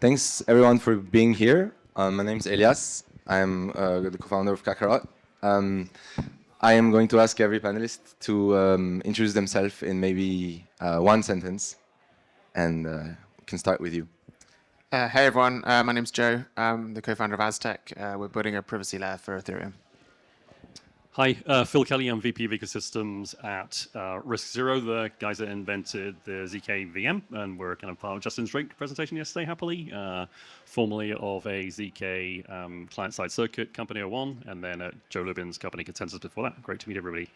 Thanks everyone for being here. My name is Elias. I'm the co-founder of Kakarot. Um, I am going to ask every panelist to introduce themselves in maybe one sentence, and we can start with you. Hey everyone, my name's Joe. I'm the co-founder of Aztec. We're building a privacy layer for Ethereum. Hi, Phil Kelly. I'm VP of Ecosystems at Risk Zero, the guys that invented the ZK VM, and we're kind of part of Justin's Drake presentation yesterday, happily, formerly of a ZK client-side circuit company, O1, and then at Joe Lubin's company, Consensus, before that. Great to meet everybody.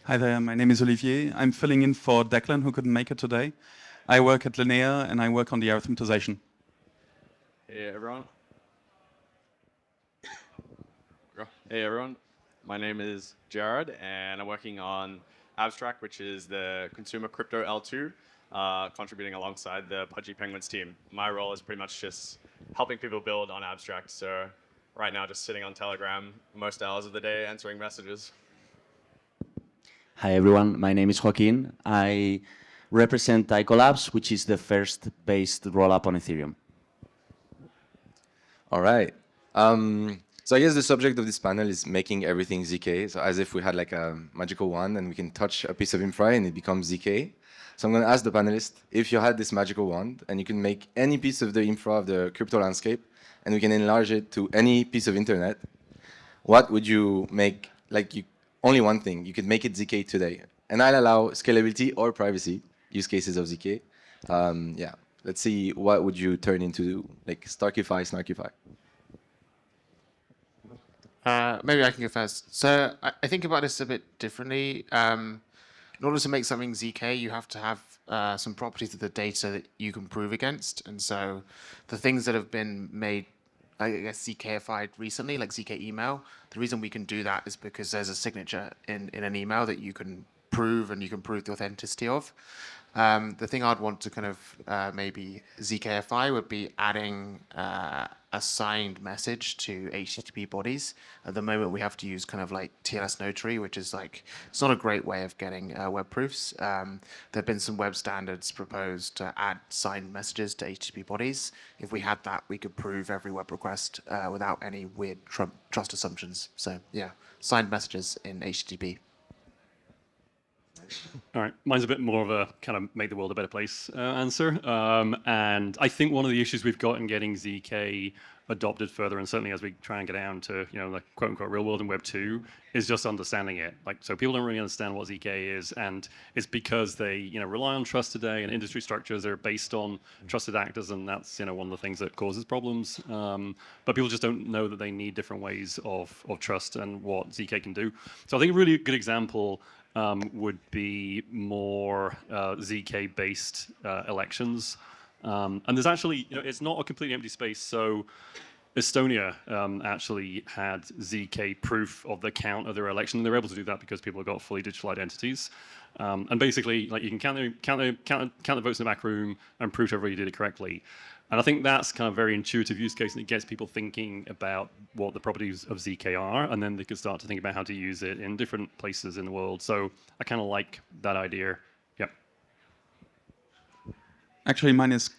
Hi there, my name is Olivier. I'm filling in for Declan, who couldn't make it today. I work at Linnea, and I work on the arithmetization. Hey everyone. Hey everyone. My name is Jared, and I'm working on Abstract, which is the consumer crypto L2, contributing alongside the Pudgy Penguins team. My role is pretty much just helping people build on Abstract. So right now, just sitting on Telegram most hours of the day, answering messages. Hi everyone, my name is Joaquin. I represent Tyco Labs, which is the first based rollup on Ethereum. All right. So I guess the subject of this panel is making everything ZK. So as if we had like a magical wand and we can touch a piece of infra and it becomes ZK. So I'm going to ask the panelists, if you had this magical wand and you can make any piece of the infra of the crypto landscape and we can enlarge it to any piece of internet, what would you make, only one thing, you could make it ZK today. And I'll allow scalability or privacy use cases of ZK. Yeah, let's see, what would you turn into, like Starkify, Snarkify? Maybe I can go first. So I think about this a bit differently. In order to make something ZK, you have to have some properties of the data that you can prove against. And so the things that have been made, I guess, ZKified recently, like ZK email, the reason we can do that is because there's a signature in an email that you can prove and you can prove the authenticity of. The thing I'd want to kind of maybe ZKify would be adding a signed message to HTTP bodies. At the moment, we have to use kind of like TLS Notary, which is like, it's not a great way of getting web proofs. There have been some web standards proposed to add signed messages to HTTP bodies. If we had that, we could prove every web request without any weird trust assumptions. So yeah, signed messages in HTTP. All right, mine's a bit more of a kind of make the world a better place answer. And I think one of the issues we've got in getting ZK adopted further, and certainly as we try and get down to the quote unquote real world in Web 2, is just understanding it. So people don't really understand what ZK is, and it's because they rely on trust today, and industry structures are based on trusted actors, and that's one of the things that causes problems. But people just don't know that they need different ways of trust and what ZK can do. So I think a really good example would be more ZK-based elections. And there's actually, it's not a completely empty space. So Estonia actually had ZK proof of the count of their election. They were able to do that because people have got fully digital identities. And basically, you can count the votes in the back room and prove to everybody you did it correctly. And I think that's kind of a very intuitive use case, and it gets people thinking about what the properties of ZK are, and then they can start to think about how to use it in different places in the world. So I kind of like that idea. Yep. Actually, mine is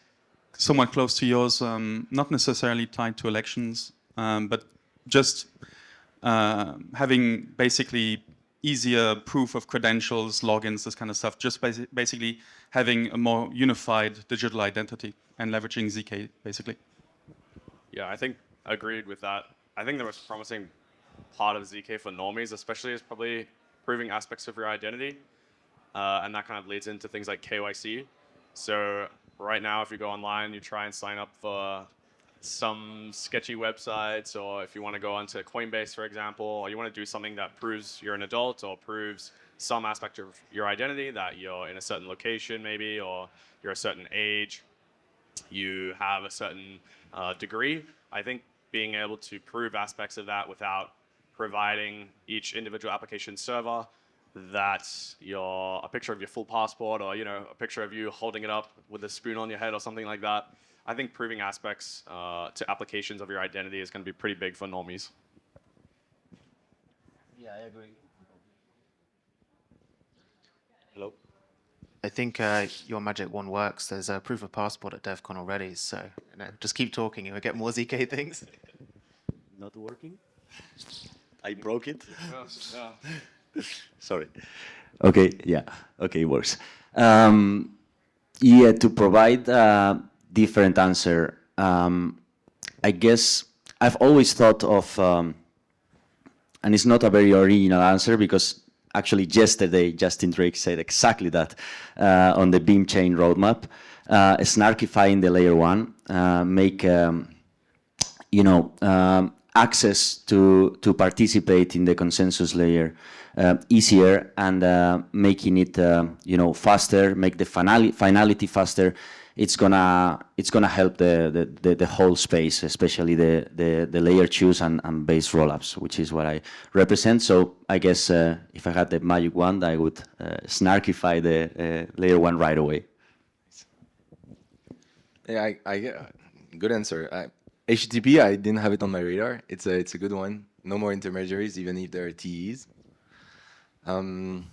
somewhat close to yours, not necessarily tied to elections, but just having basically easier proof of credentials, logins, this kind of stuff, just basically having a more unified digital identity and leveraging ZK, basically. Yeah, I think I agreed with that. I think the most promising part of ZK for normies, especially, is probably proving aspects of your identity. And that kind of leads into things like KYC. So right now, if you go online, you try and sign up for some sketchy websites, or if you want to go onto Coinbase, for example, or you want to do something that proves you're an adult or proves some aspect of your identity, that you're in a certain location maybe, or you're a certain age, you have a certain degree. I think being able to prove aspects of that without providing each individual application server that a picture of your full passport, or a picture of you holding it up with a spoon on your head or something like that. I think proving aspects to applications of your identity is going to be pretty big for normies. Yeah, I agree. Hello? I think your magic one works. There's a proof of passport at DevCon already, so just keep talking and we'll get more ZK things. Not working? I broke it? Sorry. Okay, yeah. Okay, it works. Yeah, to provide a different answer, I guess I've always thought of, and it's not a very original answer because actually yesterday Justin Drake said exactly that on the Beam Chain roadmap, snarkifying the layer one, make access to participate in the consensus layer easier and making it faster, make the finality faster. It's gonna help the whole space, especially the layer choose and base rollups, which is what I represent. So I guess if I had the magic wand, I would snarkify the layer one right away. Yeah, good answer. HTTP, I didn't have it on my radar. It's a good one. No more intermediaries, even if there are TEs. I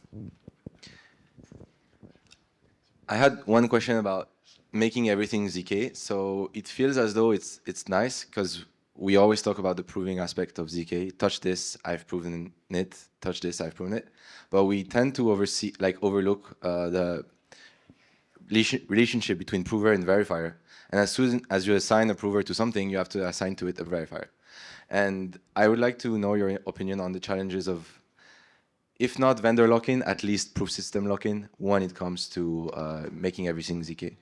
had one question about making everything ZK. So it feels as though it's nice because we always talk about the proving aspect of ZK. Touch this, I've proven it. Touch this, I've proven it. But we tend to overlook the relationship between prover and verifier. And as soon as you assign a prover to something, you have to assign to it a verifier. And I would like to know your opinion on the challenges of, if not vendor lock-in, at least proof system lock-in when it comes to making everything ZK.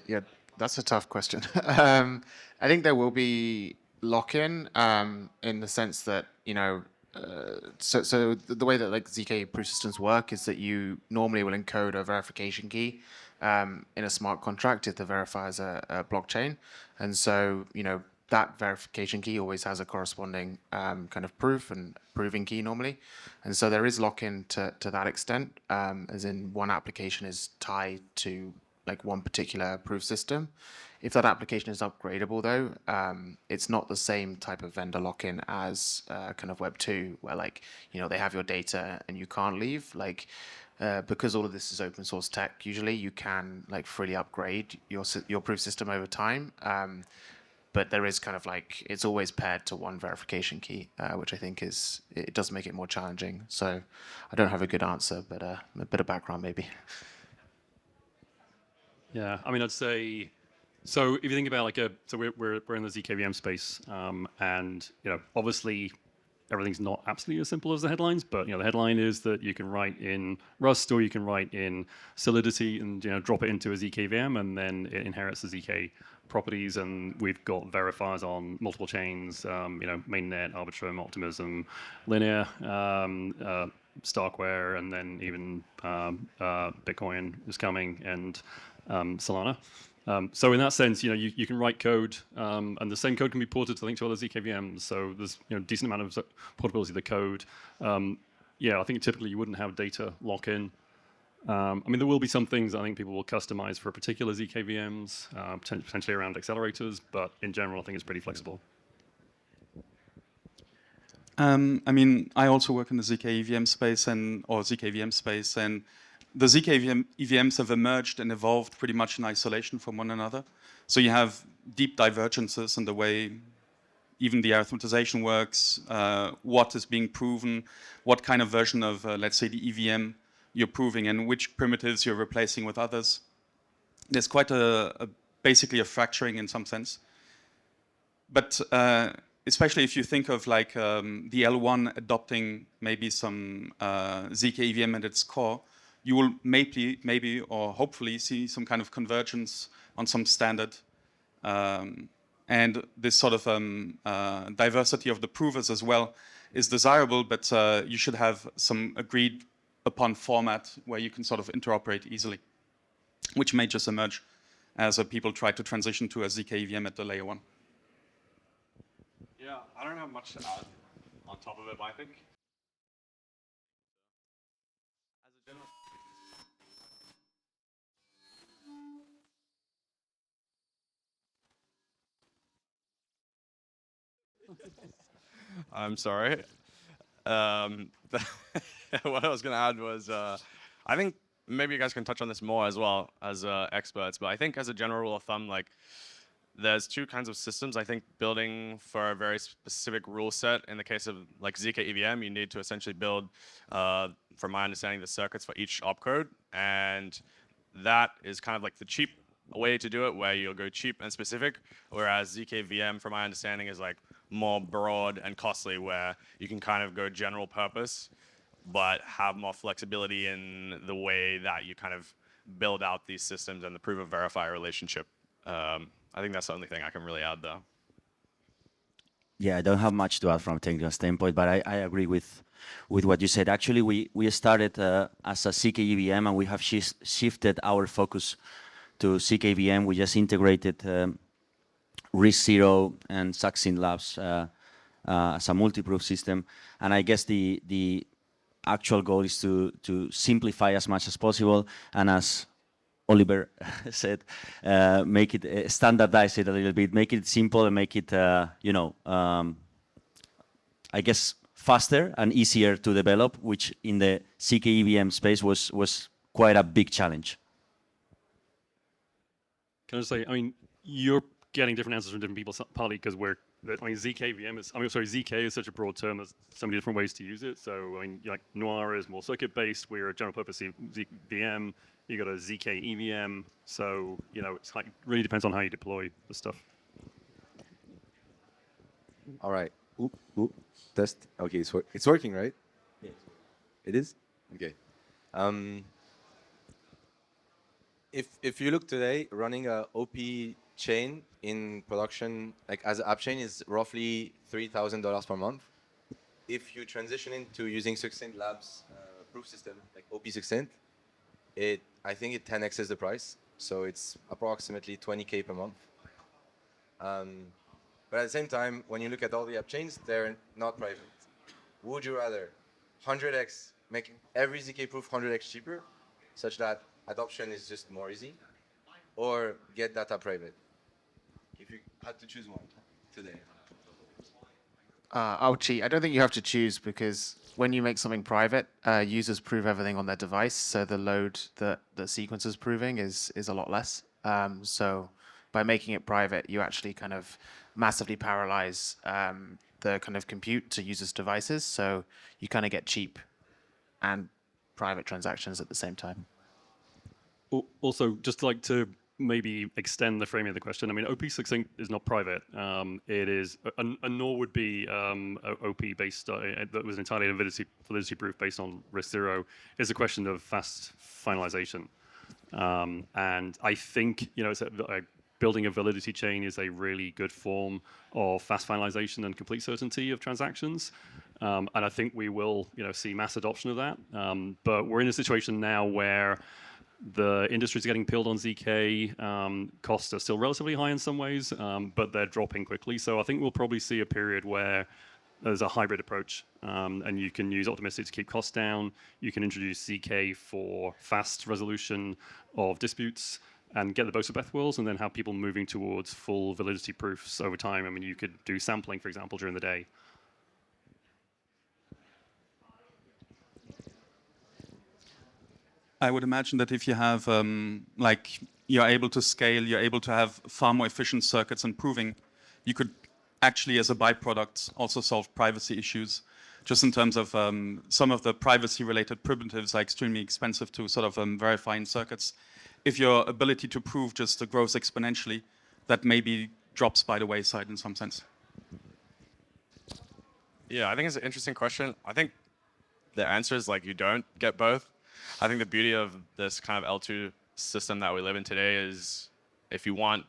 Yeah, that's a tough question. I think there will be lock-in in the sense that so the way that like ZK proof systems work is that you normally will encode a verification key in a smart contract if the verifier is a blockchain, and so that verification key always has a corresponding kind of proof and proving key normally, and so there is lock-in to that extent, as in one application is tied to like one particular proof system. If that application is upgradable though, it's not the same type of vendor lock-in as kind of Web 2, where like, they have your data and you can't leave. Like, because all of this is open source tech, usually you can like freely upgrade your proof system over time. But there is kind of like, it's always paired to one verification key, which I think it does make it more challenging. So I don't have a good answer, but a bit of background maybe. Yeah, I mean, I'd say, so if you think about so we're in the ZKVM space, and obviously everything's not absolutely as simple as the headlines, but the headline is that you can write in Rust or you can write in Solidity and drop it into a ZKVM, and then it inherits the ZK properties, and we've got verifiers on multiple chains, mainnet, Arbitrum, Optimism, Linear, Starkware, and then even Bitcoin is coming, and Solana. So in that sense, you can write code, and the same code can be ported to link to other ZKVMs. So there's decent amount of portability of the code. Yeah, I think typically you wouldn't have data lock-in. I mean, there will be some things I think people will customize for particular ZKVMs, potentially around accelerators, but in general, I think it's pretty flexible. I mean, I also work in the ZK EVM space or ZKVM space, and the ZK EVMs have emerged and evolved pretty much in isolation from one another. So you have deep divergences in the way even the arithmetization works, what is being proven, what kind of version of, let's say, the EVM you're proving, and which primitives you're replacing with others. There's quite basically a fracturing in some sense. But especially if you think of like the L1 adopting maybe some ZK EVM at its core, you will maybe or hopefully see some kind of convergence on some standard. And this sort of diversity of the provers as well is desirable, but you should have some agreed upon format where you can sort of interoperate easily, which may just emerge as people try to transition to a ZK EVM at the layer one. Yeah, I don't have much to add on top of it, but I think as a general, I'm sorry. What I was going to add was, I think maybe you guys can touch on this more as well as experts, but I think as a general rule of thumb, like there's two kinds of systems. I think building for a very specific rule set. In the case of like ZK EVM, you need to essentially build, from my understanding, the circuits for each opcode, and that is kind of like the cheap way to do it, where you'll go cheap and specific. Whereas ZK VM, from my understanding, is like more broad and costly, where you can kind of go general purpose, but have more flexibility in the way that you kind of build out these systems and the proof of verify relationship. I think that's the only thing I can really add there. Yeah, I don't have much to add from a technical standpoint, but I agree with what you said. Actually, we started as a CKEVM, and we have shifted our focus to CKVM. We just integrated RISC-0 and Succinct Labs as a multi-proof system. And I guess the actual goal is to simplify as much as possible, and as Oliver said, make it standardize it a little bit, make it simple, and make it I guess faster and easier to develop, which in the CKEVM space was quite a big challenge. Can I just say, I mean, you're getting different answers from different people, partly because ZK is such a broad term. There's so many different ways to use it. So, I mean, like Noir is more circuit-based. We're a general purpose VM. You got a ZK EVM. So, it's like really depends on how you deploy the stuff. All right. Oop. Test. Okay, it's working, right? Yes. It is? Okay. If you look today, running a OP chain in production, like as an app chain, is roughly $3,000 per month. If you transition into using Succinct Labs proof system, like OP Succinct, I think it 10x's the price. So it's approximately 20K per month. But at the same time, when you look at all the app chains, they're not private. Would you rather 100x, make every ZK proof 100x cheaper, such that adoption is just more easy, or get data private? If you had to choose one today. I'll cheat. I don't think you have to choose, because when you make something private, users prove everything on their device, so the load that the sequence is proving is a lot less. So by making it private, you actually kind of massively parallelize the kind of compute to users' devices, so you kind of get cheap and private transactions at the same time. Also, just like to maybe extend the framing of the question. I mean, OP Succinct is not private. It is, nor would be OP based that was entirely validity proof based on RISC-0. It's a question of fast finalization, and I think building a validity chain is a really good form of fast finalization and complete certainty of transactions. And I think we will, see mass adoption of that. But we're in a situation now where the industry's getting pilled on ZK. Costs are still relatively high in some ways, but they're dropping quickly. So I think we'll probably see a period where there's a hybrid approach, and you can use Optimistic to keep costs down. You can introduce ZK for fast resolution of disputes and get the Bosa-Beth wills, and then have people moving towards full validity proofs over time. I mean, you could do sampling, for example, during the day. I would imagine that if you have, you're able to scale, you're able to have far more efficient circuits and proving, you could actually, as a byproduct, also solve privacy issues. Just in terms of some of the privacy-related primitives are extremely expensive to sort of verify in circuits. If your ability to prove just grows exponentially, that maybe drops by the wayside in some sense. Yeah, I think it's an interesting question. I think the answer is you don't get both. I think the beauty of this kind of L2 system that we live in today is if you want,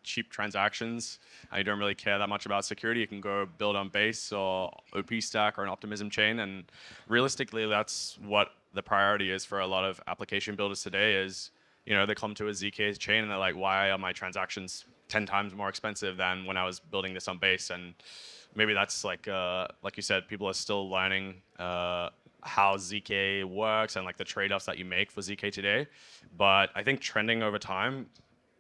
cheap transactions and you don't really care that much about security, you can go build on Base or OP Stack or an Optimism chain. And realistically, that's what the priority is for a lot of application builders today is, they come to a ZK chain and they're like, why are my transactions 10 times more expensive than when I was building this on Base? And maybe that's like you said, people are still learning how ZK works and the trade-offs that you make for ZK today. But I think trending over time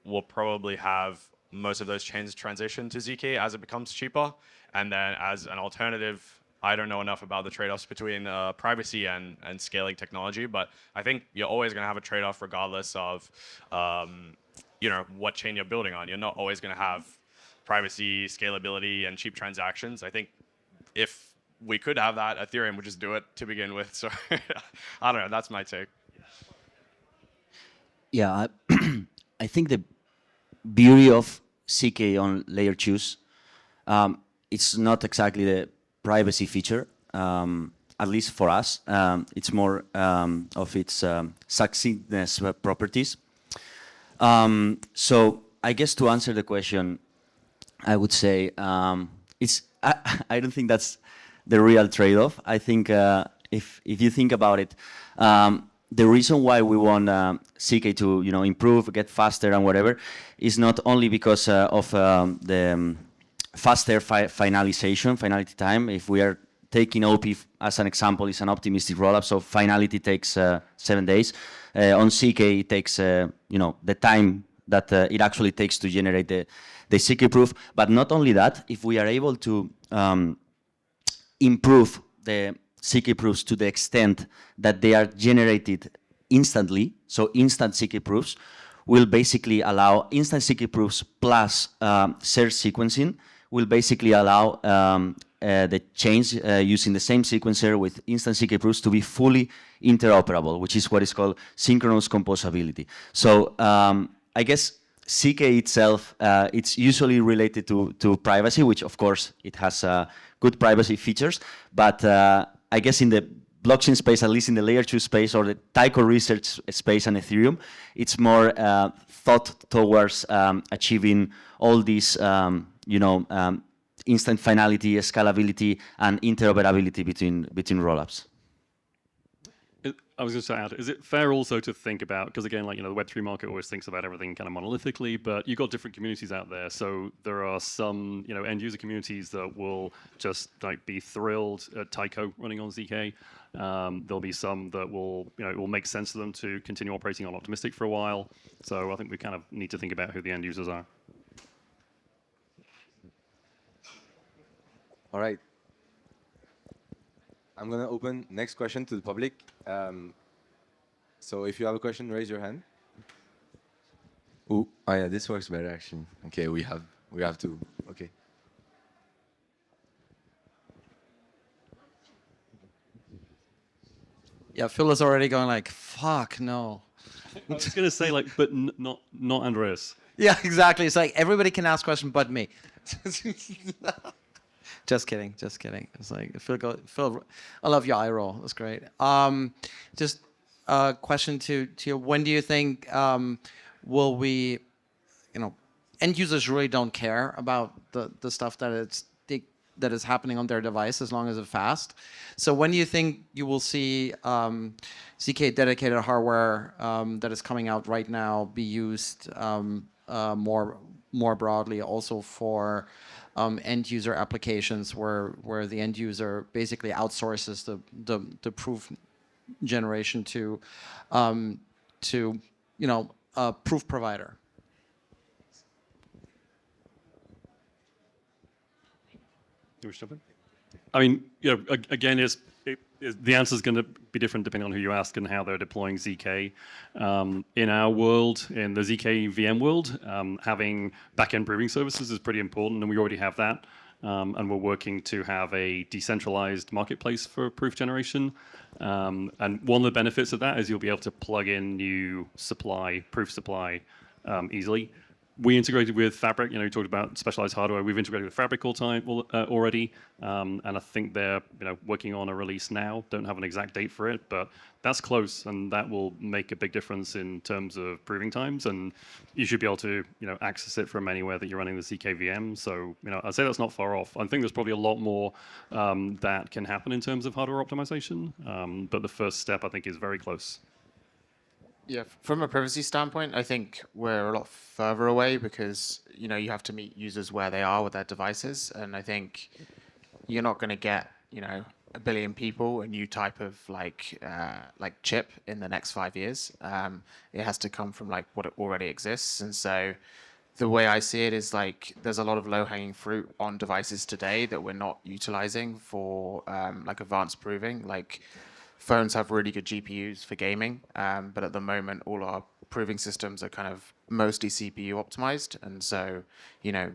will probably have most of those chains transition to ZK as it becomes cheaper. And then as an alternative, I don't know enough about the trade-offs between privacy and scaling technology, but I think you're always going to have a trade-off regardless of, what chain you're building on. You're not always going to have privacy, scalability, and cheap transactions. I think if we could have that, Ethereum would just do it to begin with. So I don't know. That's my take. Yeah, I think the beauty of CK on layer 2s, it's not exactly the privacy feature, at least for us. It's more of its succinctness properties. So I guess to answer the question, I would say I don't think that's the real trade-off. I think if you think about it, the reason why we want CK to improve, get faster, and whatever, is not only because of the faster finality time. If we are taking OP as an example, it's an optimistic rollup, so finality takes 7 days. On CK, it takes the time that it actually takes to generate the CK proof. But not only that, if we are able to improve the CK proofs to the extent that they are generated instantly, so instant CK proofs will basically allow instant CK proofs plus search sequencing will basically allow the chains using the same sequencer with instant CK proofs to be fully interoperable, which is what is called synchronous composability. So I guess CK itself, it's usually related to privacy, which of course it has good privacy features, but I guess in the blockchain space, at least in the layer 2 space or the Tycho research space and Ethereum, it's more thought towards achieving all these, instant finality, scalability, and interoperability between rollups. I was going to add, is it fair also to think about, because again, the Web3 market always thinks about everything kind of monolithically, but you've got different communities out there. So there are some, end user communities that will just be thrilled at Tycho running on ZK. There'll be some that will, it will make sense to them to continue operating on Optimistic for a while. So I think we kind of need to think about who the end users are. All right. I'm going to open next question to the public. So if you have a question, raise your hand. Oh yeah, this works better actually. Okay, we have to. Okay. Yeah, Phil is already going like, fuck no. I was going to say but not Andreas. Yeah, exactly. It's like everybody can ask questions but me. Just kidding. It's like Phil, I love your eye roll. That's great. Just a question to you. When do you think will we, end users really don't care about the stuff that is happening on their device as long as it's fast. So when do you think you will see ZK dedicated hardware that is coming out right now be used more broadly also for end user applications where the end user basically outsources the proof generation to a proof provider? I mean, again, the answer is going to be different depending on who you ask and how they're deploying ZK. In our world, in the ZK VM world, having back-end proving services is pretty important, and we already have that. And we're working to have a decentralized marketplace for proof generation. And one of the benefits of that is you'll be able to plug in new proof supply easily. We integrated with Fabric. You talked about specialized hardware. We've integrated with Fabric already, and I think they're working on a release now. Don't have an exact date for it, but that's close, and that will make a big difference in terms of proving times. And you should be able to access it from anywhere that you're running the ZK VM. So I'd say that's not far off. I think there's probably a lot more that can happen in terms of hardware optimization, but the first step I think is very close. Yeah, from a privacy standpoint, I think we're a lot further away because you have to meet users where they are with their devices, and I think you're not going to get 1 billion people a new type of like chip in the next 5 years. It has to come from what already exists, and so the way I see it is like there's a lot of low-hanging fruit on devices today that we're not utilizing for like advanced proving. Like phones have really good GPUs for gaming, but at the moment all our proving systems are kind of mostly CPU optimized, and so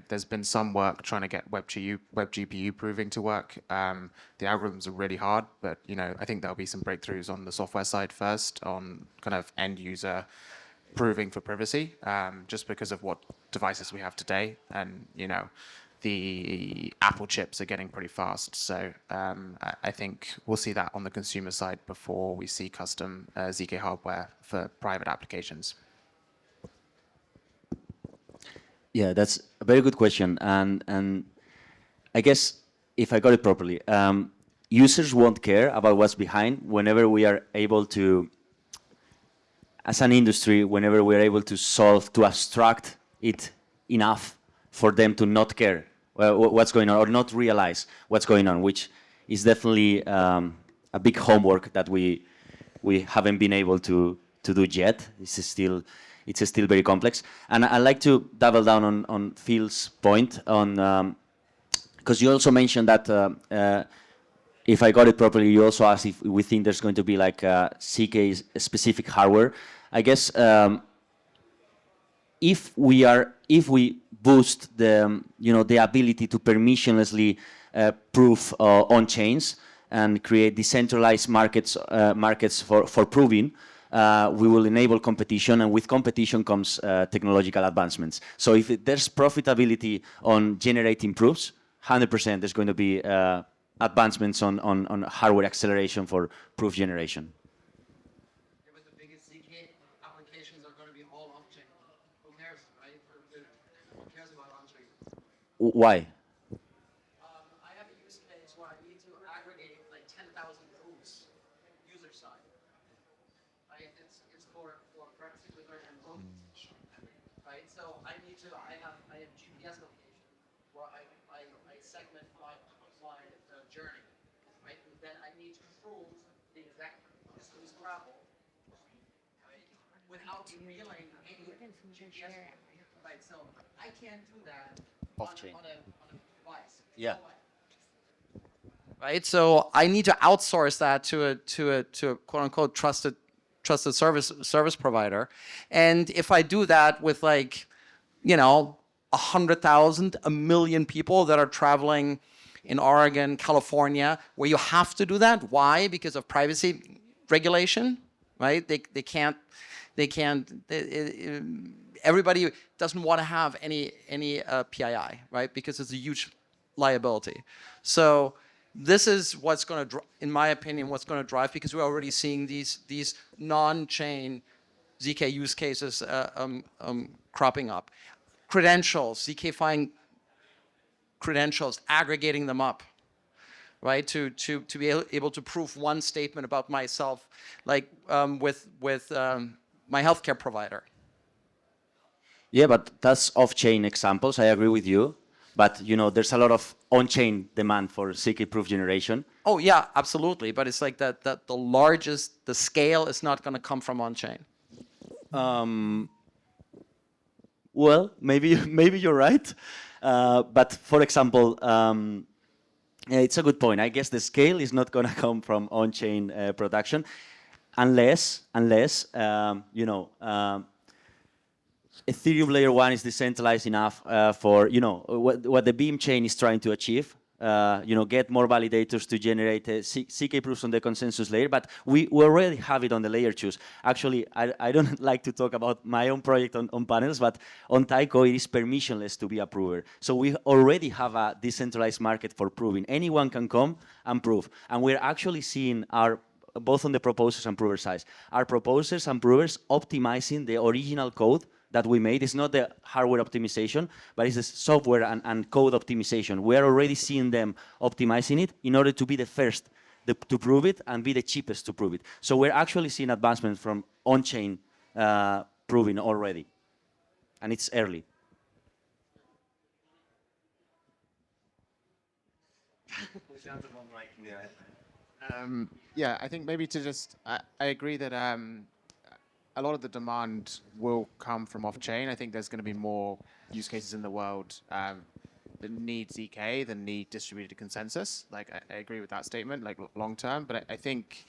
there's been some work trying to get web GPU proving to work. The algorithms are really hard, but I think there'll be some breakthroughs on the software side first on kind of end user proving for privacy, just because of what devices we have today, and the Apple chips are getting pretty fast. So I think we'll see that on the consumer side before we see custom ZK hardware for private applications. Yeah, that's a very good question, and I guess if I got it properly, users won't care about what's behind whenever we are able to, as an industry, whenever we're able to abstract it enough for them to not care what's going on or not realize what's going on, which is definitely a big homework that we haven't been able to do yet. It's still very complex. And I'd like to double down on Phil's point on, because you also mentioned that if I got it properly, you also asked if we think there's going to be like CK specific hardware. I guess if we boost the ability to permissionlessly prove on chains and create decentralized markets for proving, we will enable competition, and with competition comes technological advancements. So if there's profitability on generating proofs, 100% there's going to be advancements on hardware acceleration for proof generation. Yeah, but the biggest ZK applications are going to be all off-chain. Who cares, right? Who cares about on-chain? Why? I have a use case where I need to aggregate like 10,000 proofs, user side. Right? It's for privacy preservation and both. Right? So I have GPS location where I segment my journey. Right? And then I need to prove the exact distance travel, right? Without revealing any GPS. Right? So I can't do that Off-chain. on a device. Yeah. Right. So I need to outsource that to a quote unquote trusted service provider. And if I do that with 100,000, 1 million people that are traveling in Oregon, California, where you have to do that. Why? Because of privacy regulation, right? They can't. Everybody doesn't want to have any PII, right? Because it's a huge liability. So this is what's going to, in my opinion, what's going to drive, because we're already seeing these non-chain ZK use cases cropping up. Credentials, ZK-fying credentials, aggregating them up, right? To be able to prove one statement about myself, like with my healthcare provider. Yeah, but that's off-chain examples. I agree with you. But there's a lot of on-chain demand for ZK proof generation. Oh yeah, absolutely. But it's like that the scale is not going to come from on-chain. Well, maybe you're right. But for example, it's a good point. I guess the scale is not going to come from on-chain production, unless Ethereum layer 1 is decentralized enough for what the Beam chain is trying to achieve. Get more validators to generate CK proofs on the consensus layer, but we already have it on the layer 2s. Actually, I don't like to talk about my own project on panels, but on Taiko it is permissionless to be a prover. So we already have a decentralized market for proving. Anyone can come and prove. And we're actually seeing both on the proposers and prover side, our proposers and provers optimizing the original code that we made. Is not the hardware optimization, but it's the software and code optimization. We are already seeing them optimizing it in order to be the first to prove it and be the cheapest to prove it. So we're actually seeing advancements from on-chain proving already, and it's early. Yeah, I think maybe to just, I agree that a lot of the demand will come from off-chain. I think there's going to be more use cases in the world that need ZK than need distributed consensus. Like, I agree with that statement, like long term, but I think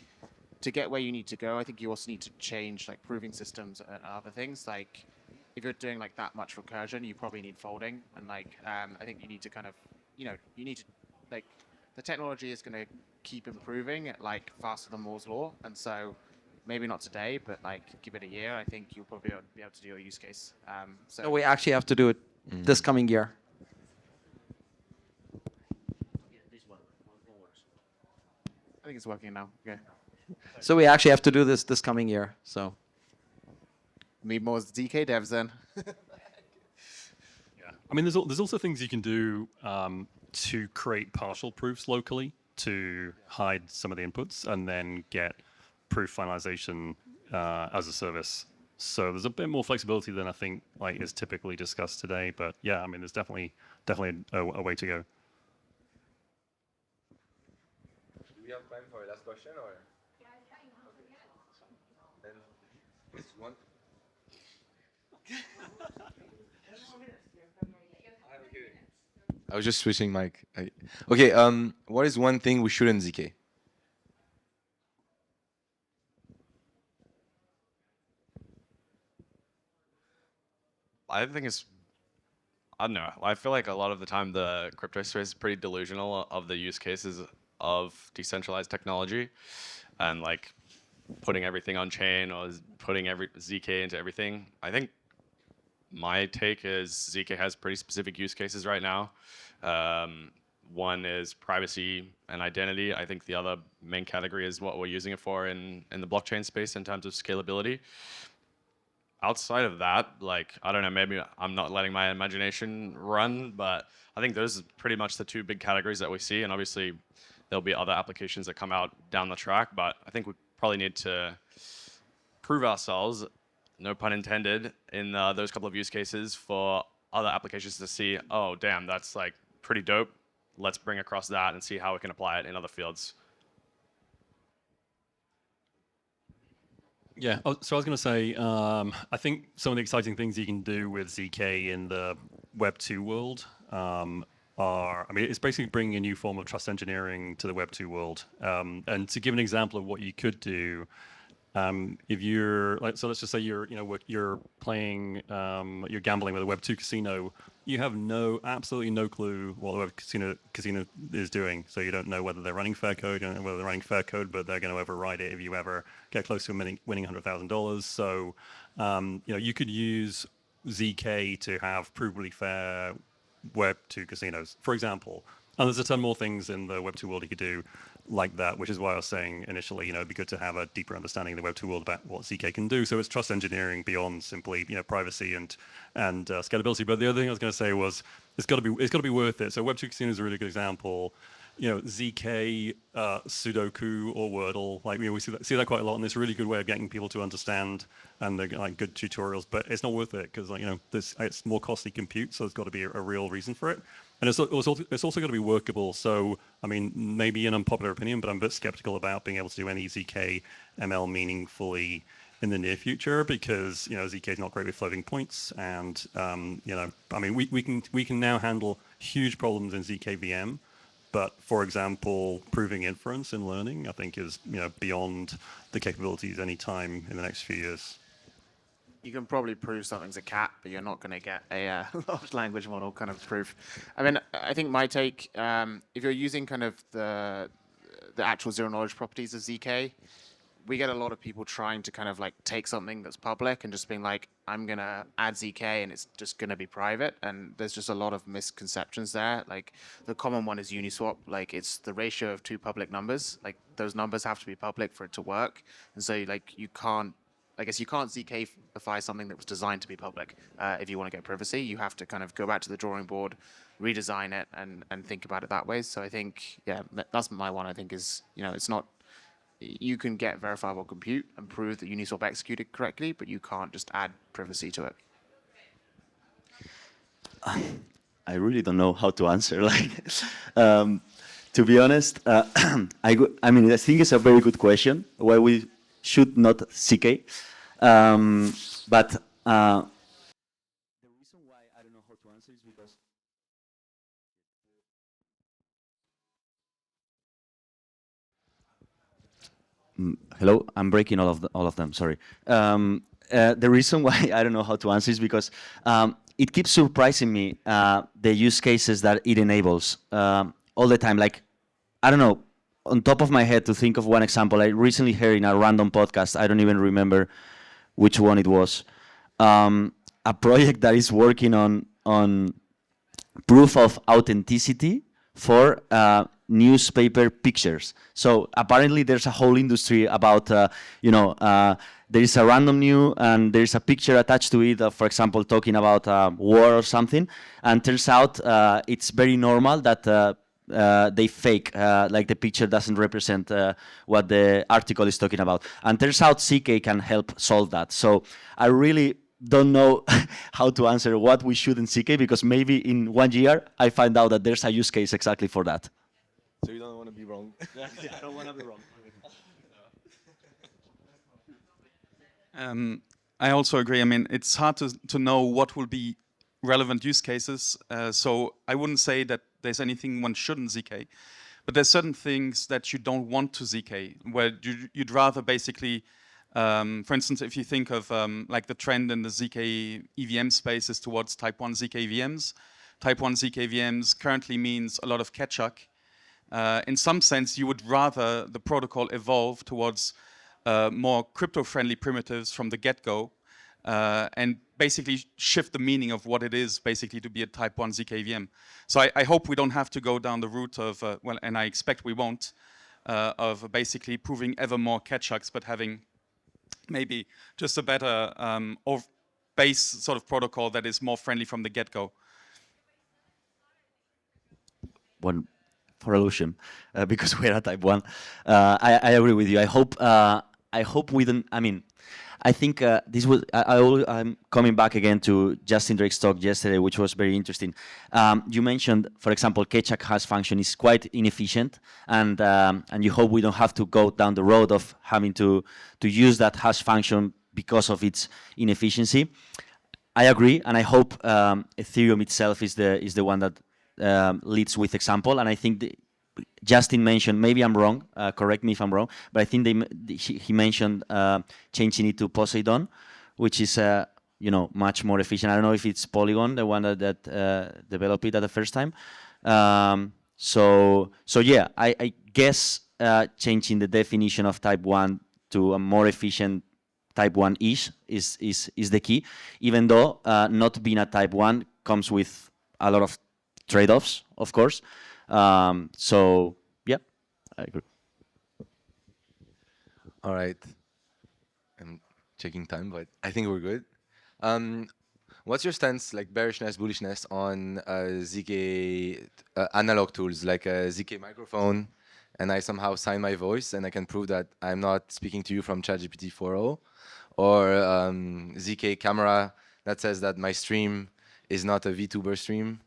to get where you need to go, I think you also need to change like proving systems and other things. Like, if you're doing like that much recursion, you probably need folding, and like I think you need to kind of, you need to like the technology is going to keep improving at like faster than Moore's law, and so maybe not today, but like give it a year, I think you'll probably be able to do your use case. So we actually have to do it this coming year. I think it's working now. Okay. So we actually have to do this coming year. So Need more ZK devs then. Yeah, I mean, there's also things you can do to create partial proofs locally to hide some of the inputs and then get proof finalization as a service. So there's a bit more flexibility than I think like is typically discussed today. But yeah, I mean, there's definitely a way to go. Do we have time for a last question or? Then it's one. I was just switching mic. Okay, what is one thing we shouldn't ZK? I think I don't know. I feel like a lot of the time the crypto space is pretty delusional of the use cases of decentralized technology, and like putting everything on chain or putting every ZK into everything. I think my take is ZK has pretty specific use cases right now. One is privacy and identity. I think the other main category is what we're using it for in the blockchain space in terms of scalability. Outside of that, like, I don't know, maybe I'm not letting my imagination run, but I think those are pretty much the two big categories that we see. And obviously, there'll be other applications that come out down the track, but I think we probably need to prove ourselves, no pun intended, in those couple of use cases for other applications to see, oh, damn, that's like pretty dope. Let's bring across that and see how we can apply it in other fields. Yeah, so I was going to say, I think some of the exciting things you can do with ZK in the Web 2 world are, I mean, it's basically bringing a new form of trust engineering to the Web 2 world. And to give an example of what you could do, if you're like, so let's just say you're playing, you're gambling with a Web 2 casino, you have absolutely no clue what the Web casino is doing. So you don't know whether they're running fair code, you don't know whether they're running fair code, but they're going to override it if you ever get close to winning $100,000. So, you could use ZK to have provably fair Web 2 casinos, for example. And there's a ton more things in the Web 2 world you could do like that, which is why I was saying initially, it'd be good to have a deeper understanding of the Web 2 world about what ZK can do. So it's trust engineering beyond simply, privacy and scalability. But the other thing I was going to say was it's got to be worth it. So Web 2 Casino is a really good example. ZK, Sudoku or Wordle, like we see that quite a lot, and it's a really good way of getting people to understand, and they're like good tutorials. But it's not worth it because it's more costly compute, so there's got to be a real reason for it. And it's also got to be workable. So, I mean, maybe an unpopular opinion, but I'm a bit skeptical about being able to do any ZK ML meaningfully in the near future because, ZK is not great with floating points. And, I mean, we can now handle huge problems in ZK VM. But, for example, proving inference in learning, I think, is, beyond the capabilities any time in the next few years. You can probably prove something's a cat, but you're not going to get a large language model kind of proof. I mean, I think my take, if you're using kind of the actual zero knowledge properties of ZK, we get a lot of people trying to kind of like take something that's public and just being like, I'm going to add ZK and it's just going to be private. And there's just a lot of misconceptions there. Like the common one is Uniswap. Like it's the ratio of two public numbers. Like those numbers have to be public for it to work. And so like you can't ZK-ify something that was designed to be public. If you want to get privacy, you have to kind of go back to the drawing board, redesign it, and think about it that way. So I think, yeah, that's my one. I think is, it's not. You can get verifiable compute and prove that Uniswap executed correctly, but you can't just add privacy to it. I really don't know how to answer. To be honest, I think it's a very good question. Why we should not ZK? But the reason why I don't know how to answer is because hello, I'm breaking all of them. Sorry. The reason why I don't know how to answer is because it keeps surprising me the use cases that it enables all the time. Like, I don't know, on top of my head to think of one example. I recently heard in a random podcast, I don't even remember which one it was, a project that is working on proof of authenticity for newspaper pictures. So apparently there's a whole industry about, there is a random news and there's a picture attached to it, for example, talking about war or something. And turns out it's very normal that they fake, like the picture doesn't represent what the article is talking about. And turns out CK can help solve that. So I really don't know how to answer what we should in CK, because maybe in 1 year I find out that there's a use case exactly for that. So you don't want to be wrong. I don't want to be wrong. I also agree. I mean, it's hard to know what will be relevant use cases. So I wouldn't say that there's anything one shouldn't ZK, but there's certain things that you don't want to ZK, where you'd rather basically, for instance, if you think of like the trend in the ZK EVM space is towards type 1 ZK VMs. Type 1 ZK VMs currently means a lot of ketchup. In some sense, you would rather the protocol evolve towards more crypto-friendly primitives from the get-go, and basically shift the meaning of what it is basically to be a type 1 ZK VM. So I hope we don't have to go down the route of, well, and I expect we won't, of basically proving ever more ketchups, but having maybe just a better or base sort of protocol that is more friendly from the get-go. One for Illusion, because we're a type 1. I agree with you. I hope we don't, I mean, I think this was, I'm coming back again to Justin Drake's talk yesterday, which was very interesting. You mentioned, for example, ketchup hash function is quite inefficient, and you hope we don't have to go down the road of having to use that hash function because of its inefficiency. I agree, and I hope Ethereum itself is the one that leads with example. And I think Justin mentioned, maybe I'm wrong, correct me if I'm wrong, but I think he mentioned changing it to Poseidon, which is much more efficient. I don't know if it's Polygon, the one that developed it at the first time. So yeah, I guess changing the definition of type 1 to a more efficient type 1-ish is the key, even though not being a type 1 comes with a lot of trade-offs, of course. So yeah, I agree. All right. I'm checking time, but I think we're good. What's your stance, like bearishness, bullishness on ZK analog tools like a ZK microphone, and I somehow sign my voice and I can prove that I'm not speaking to you from ChatGPT 4.0, or ZK camera that says that my stream is not a VTuber stream?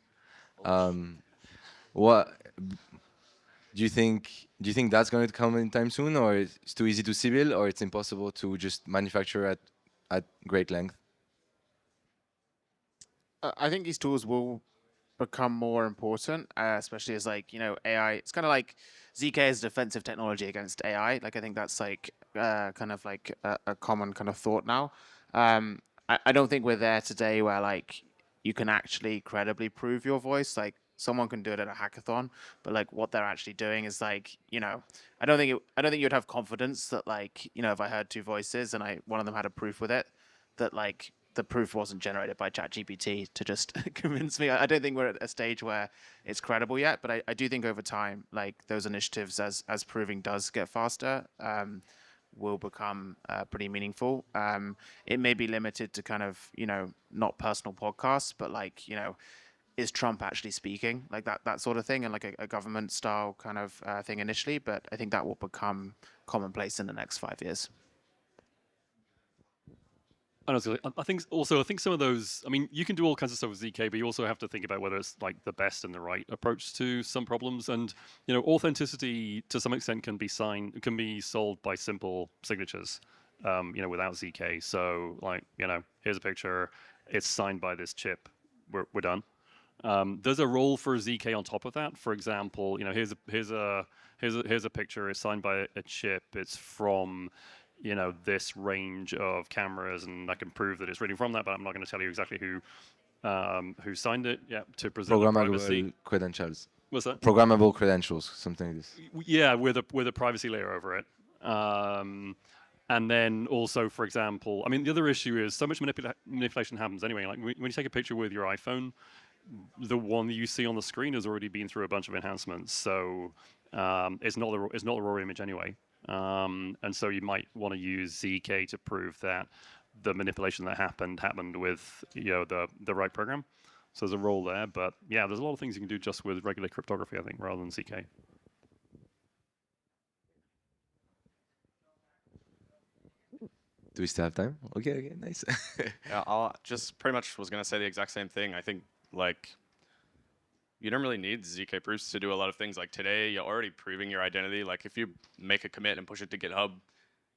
What do you think? Do you think that's going to come anytime soon, or it's too easy to civil, or it's impossible to just manufacture at great length? I think these tools will become more important, especially as AI. It's kind of like ZK is defensive technology against AI. Like I think that's kind of like a common kind of thought now. I don't think we're there today where you can actually credibly prove your voice. Like someone can do it at a hackathon, but what they're actually doing is I don't think you'd have confidence that if I heard two voices and one of them had a proof with it, that the proof wasn't generated by ChatGPT to just convince me. I don't think we're at a stage where it's credible yet, but I do think over time, those initiatives, as proving does get faster, will become pretty meaningful. It may be limited to kind of, not personal podcasts, but is Trump actually speaking? That sort of thing, and a government style kind of thing initially, but I think that will become commonplace in the next 5 years. I think some of those. I mean, you can do all kinds of stuff with ZK, but you also have to think about whether it's the best and the right approach to some problems. And authenticity to some extent can be solved by simple signatures. without ZK. So like, here's a picture, it's signed by this chip, we're done. There's a role for ZK on top of that. For example, here's a picture, it's signed by a chip, it's from this range of cameras, and I can prove that it's reading from that, but I'm not going to tell you exactly who signed it. Yeah, to preserve the privacy. Programmable credentials. What's that? Programmable credentials, something like this. Yeah, with a privacy layer over it. And then also, for example, I mean, the other issue is so much manipulation happens anyway. Like when you take a picture with your iPhone, the one that you see on the screen has already been through a bunch of enhancements, so it's not the raw image anyway. And so you might want to use ZK to prove that the manipulation that happened with the right program. So there's a role there, but yeah, there's a lot of things you can do just with regular cryptography, I think, rather than ZK. Do we still have time? Okay, nice. Yeah, I'll just pretty much was gonna say the exact same thing. I think like you don't really need ZK proofs to do a lot of things. Like today, you're already proving your identity. Like if you make a commit and push it to GitHub,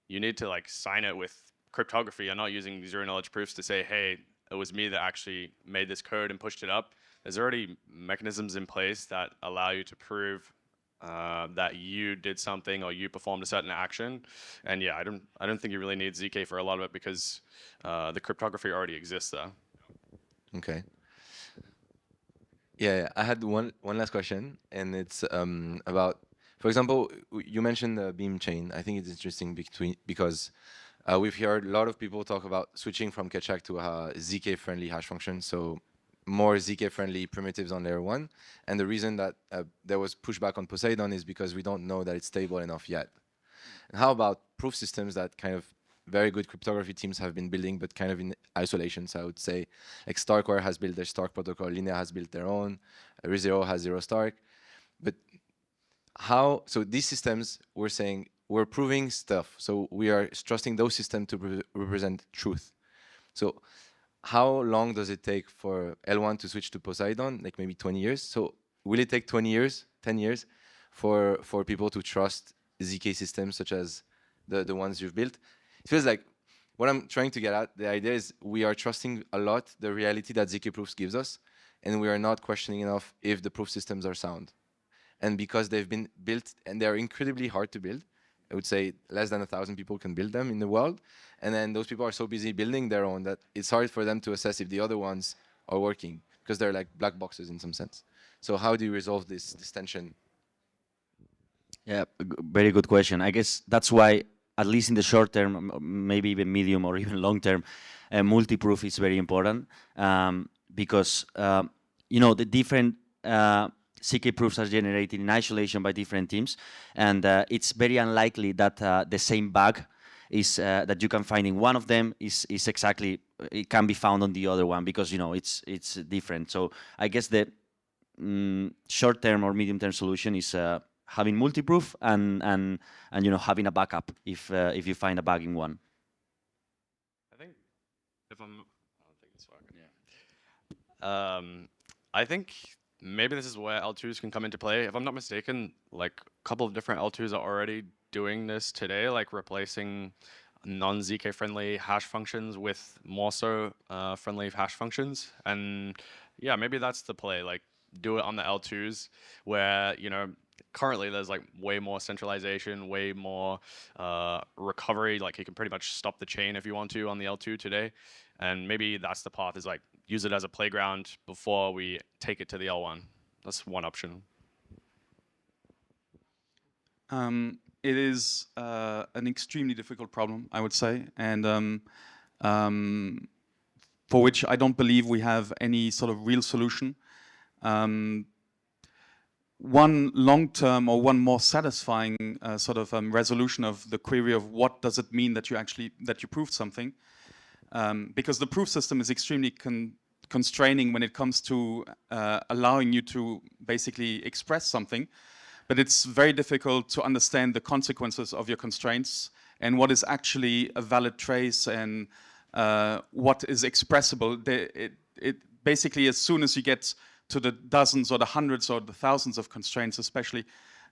you need to like sign it with cryptography. You're not using zero knowledge proofs to say, hey, it was me that actually made this code and pushed it up. There's already mechanisms in place that allow you to prove that you did something or you performed a certain action. And yeah, I don't think you really need ZK for a lot of it because the cryptography already exists there. Okay. Yeah, I had one last question, and it's about, for example, you mentioned the beam chain. I think it's interesting because we've heard a lot of people talk about switching from Keccak to a ZK-friendly hash function, so more ZK-friendly primitives on layer 1. And the reason that there was pushback on Poseidon is because we don't know that it's stable enough yet. And how about proof systems that kind of very good cryptography teams have been building, but kind of in isolation? So I would say like Starkware has built their Stark protocol, Linea has built their own, ReZero has Zero Stark. But so these systems, we're saying, we're proving stuff. So we are trusting those systems to represent truth. So how long does it take for L1 to switch to Poseidon? Like maybe 20 years. So will it take 20 years, 10 years for people to trust ZK systems such as the ones you've built? It feels like what I'm trying to get at, the idea is we are trusting a lot the reality that ZK proofs gives us, and we are not questioning enough if the proof systems are sound. And because they've been built, and they're incredibly hard to build, I would say less than 1,000 people can build them in the world. And then those people are so busy building their own that it's hard for them to assess if the other ones are working because they're like black boxes in some sense. So how do you resolve this tension? Yeah, very good question. I guess that's why, at least in the short term, maybe even medium or even long term, multi-proof is very important because the different ZK proofs are generated in isolation by different teams, and it's very unlikely that the same bug is that you can find in one of them is exactly, it can be found on the other one because it's different. So I guess the short-term or medium-term solution is having multi-proof and having a backup if you find a bug in one. I think I don't think it's working. Yeah. I think maybe this is where L2s can come into play. If I'm not mistaken, like a couple of different L2s are already doing this today, like replacing non-ZK friendly hash functions with more so friendly hash functions. And yeah, maybe that's the play, like do it on the L2s where, currently there's like way more centralization, way more recovery. Like you can pretty much stop the chain if you want to on the L2 today. And maybe that's the path, is like use it as a playground before we take it to the L1. That's one option. It is an extremely difficult problem, I would say, and for which I don't believe we have any sort of real solution. One long-term or one more satisfying sort of resolution of the query of what does it mean that you proved something, because the proof system is extremely constraining when it comes to allowing you to basically express something, but it's very difficult to understand the consequences of your constraints and what is actually a valid trace and what is expressible. It basically, as soon as you get to the dozens or the hundreds or the thousands of constraints especially,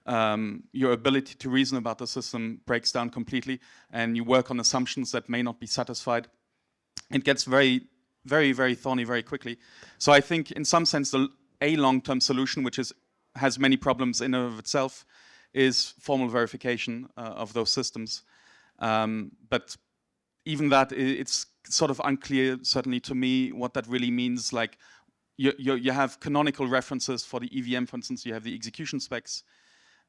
your ability to reason about the system breaks down completely, and you work on assumptions that may not be satisfied. It gets very, very thorny very quickly. So I think, in some sense, a long-term solution, which has many problems in and of itself, is formal verification of those systems. But even that, it's sort of unclear, certainly to me, what that really means. Like, you have canonical references for the EVM, for instance. You have the execution specs,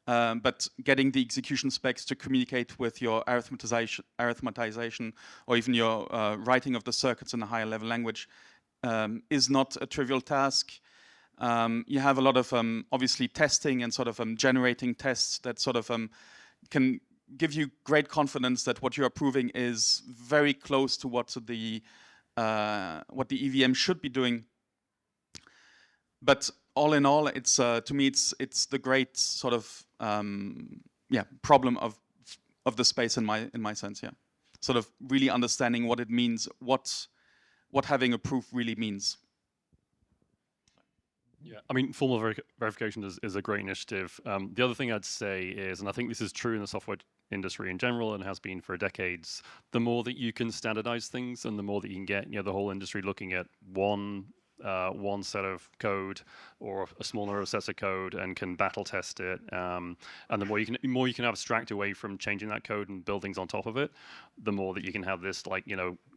but getting the execution specs to communicate with your arithmetization or even your writing of the circuits in a higher level language is not a trivial task. You have a lot of obviously testing and sort of generating tests that sort of can give you great confidence that what you're proving is very close to what the EVM should be doing. But all in all, it's to me it's the great sort of problem of the space in my sense. Yeah, sort of really understanding what it means, what having a proof really means. Yeah, I mean, formal verification is a great initiative. The other thing I'd say is, and I think this is true in the software industry in general and has been for decades, the more that you can standardize things and the more that you can get, the whole industry looking at one set of code or a small number of sets of code and can battle test it, and the more you can abstract away from changing that code and build things on top of it, the more that you can have this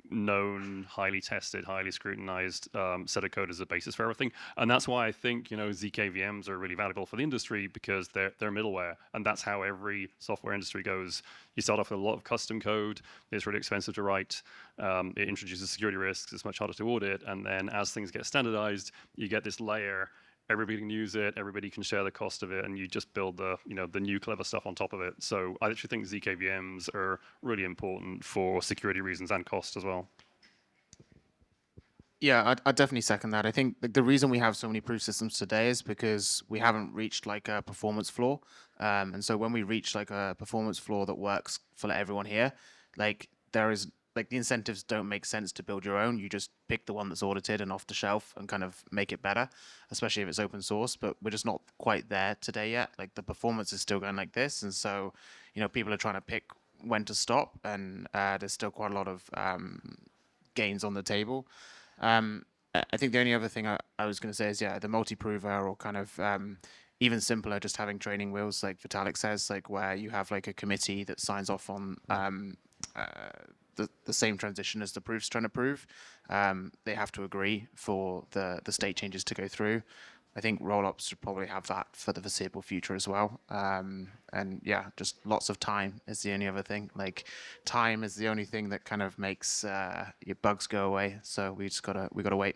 known, highly tested, highly scrutinized set of code as a basis for everything. And that's why I think ZK VMs are really valuable for the industry, because they're middleware, and that's how every software industry goes. You start off with a lot of custom code. It's really expensive to write. It introduces security risks. It's much harder to audit. And then as things get standardized, you get this layer. Everybody can use it. Everybody can share the cost of it, and you just build the new clever stuff on top of it. So I actually think ZK VMs are really important for security reasons and cost as well. Yeah, I definitely second that. I think the reason we have so many proof systems today is because we haven't reached like a performance floor. And so when we reach like a performance floor that works for everyone here, like there is like the incentives don't make sense to build your own. You just pick the one that's audited and off the shelf and kind of make it better, especially if it's open source. But we're just not quite there today yet. Like the performance is still going like this. And so, people are trying to pick when to stop, and there's still quite a lot of gains on the table. I think the only other thing I was going to say is, the multi-prover, or kind of even simpler, just having training wheels, like Vitalik says, like where you have like a committee that signs off on the same transition as the proof's trying to prove. They have to agree for the state changes to go through. I think rollups should probably have that for the foreseeable future as well. And yeah, just lots of time is the only other thing. Like time is the only thing that kind of makes your bugs go away. So we gotta wait.